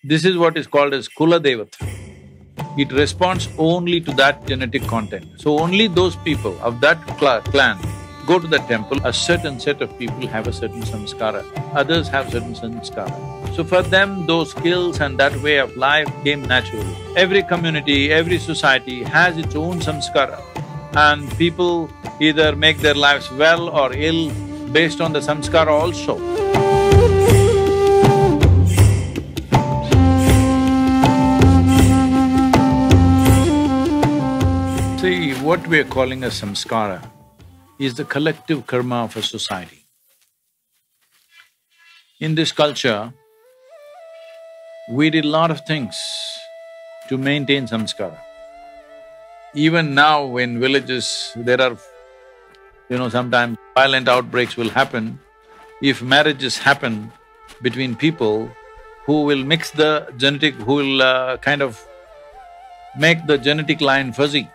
This is what is called as Kula Devata. It responds only to that genetic content. So only those people of that clan go to the temple. A certain set of people have a certain samskara, others have certain samskara. So for them, those skills and that way of life came naturally. Every community, every society has its own samskara, and people either make their lives well or ill based on the samskara also. See, what we are calling a samskara is the collective karma of a society. In this culture, we did a lot of things to maintain samskara. Even now in villages, there are, sometimes violent outbreaks will happen. If marriages happen between people who will mix the genetic, who will kind of make the genetic line fuzzy,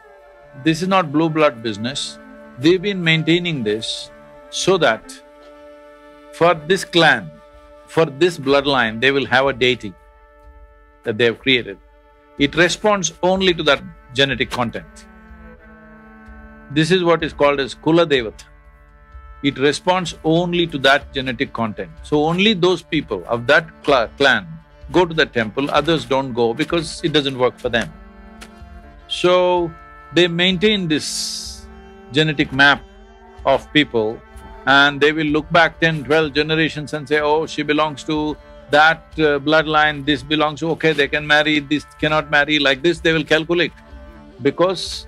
this is not blue blood business. They've been maintaining this so that for this clan, for this bloodline, they will have a deity that they have created. It responds only to that genetic content. This is what is called as Kula Devata. It responds only to that genetic content. So only those people of that clan go to the temple, others don't go because it doesn't work for them. So they maintain this genetic map of people, and they will look back 10, 12 generations and say, oh, she belongs to that bloodline, this belongs to… okay, they can marry, this cannot marry, like this they will calculate. Because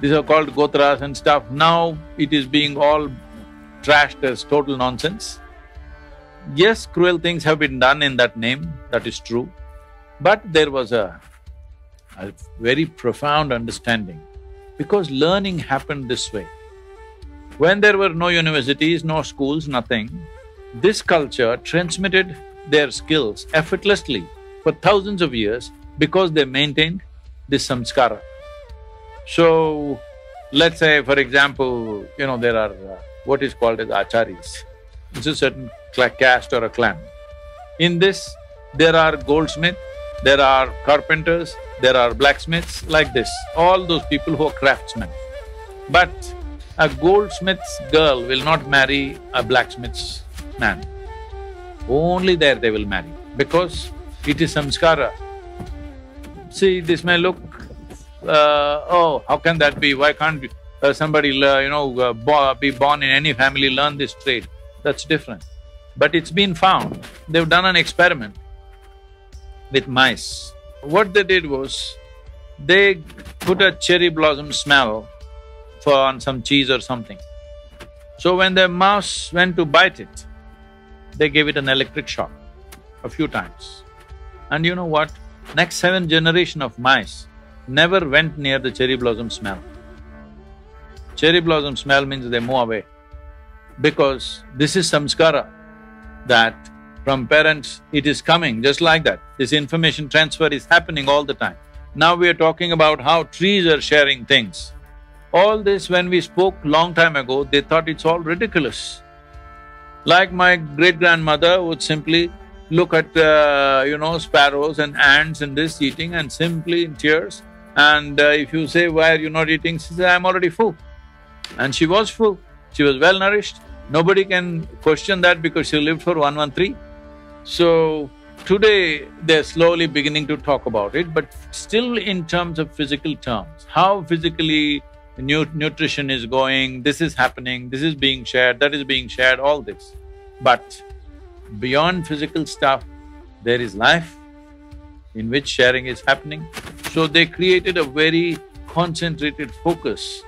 these are called gotras and stuff, now it is being all trashed as total nonsense. Yes, cruel things have been done in that name, that is true, but there was a very profound understanding, because learning happened this way. When there were no universities, no schools, nothing, this culture transmitted their skills effortlessly for thousands of years because they maintained this samskara. So, let's say for example, there are what is called as acharyas. It's a certain caste or a clan. In this, there are goldsmiths, there are carpenters, there are blacksmiths, like this, all those people who are craftsmen. But a goldsmith's girl will not marry a blacksmith's man. Only there they will marry, because it is samskara. See, this may look, oh, how can that be? Why can't somebody, be born in any family, learn this trade? That's different. But it's been found, they've done an experiment with mice. What they did was, they put a cherry blossom smell on some cheese or something. So when the mouse went to bite it, they gave it an electric shock a few times. And you know what? Next 7 generation of mice never went near the cherry blossom smell. Cherry blossom smell means they move away, because this is samskara, that from parents it is coming just like that. This information transfer is happening all the time. Now we are talking about how trees are sharing things. All this, when we spoke long time ago, they thought it's all ridiculous. Like my great-grandmother would simply look at, sparrows and ants and this eating, and simply in tears, and if you say, why are you not eating? She says, I'm already full. And she was full, she was well-nourished. Nobody can question that because she lived for 113. So, today they're slowly beginning to talk about it, but still in terms of physical terms, how physically nutrition is going, this is happening, this is being shared, that is being shared, all this. But beyond physical stuff, there is life in which sharing is happening. So they created a very concentrated focus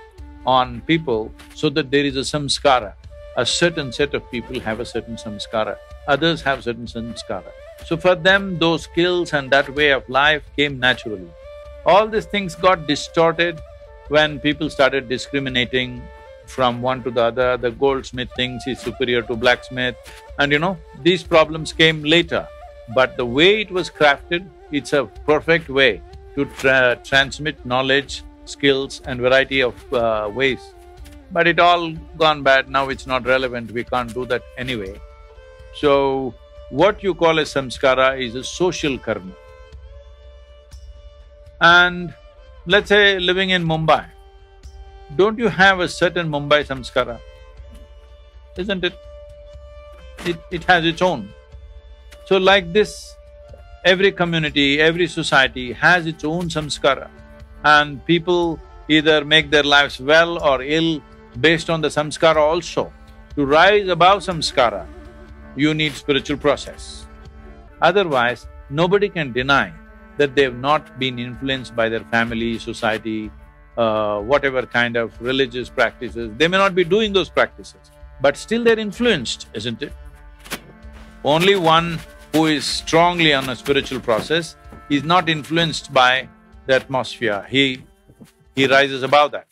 on people so that there is a samskara. A certain set of people have a certain samskara, others have certain samskara. So for them, those skills and that way of life came naturally. All these things got distorted when people started discriminating from one to the other. The goldsmith thinks he's superior to blacksmith, and these problems came later. But the way it was crafted, it's a perfect way to transmit knowledge, skills and variety of ways. But it all gone bad, now it's not relevant, we can't do that anyway. So, what you call as samskara is a social karma. And let's say living in Mumbai, don't you have a certain Mumbai samskara? Isn't it? It has its own. So like this, every community, every society has its own samskara, and people either make their lives well or ill based on the samskara also. To rise above samskara, you need spiritual process. Otherwise, nobody can deny that they've not been influenced by their family, society, whatever kind of religious practices. They may not be doing those practices, but still they're influenced, isn't it? Only one who is strongly on a spiritual process is not influenced by the atmosphere, he rises above that.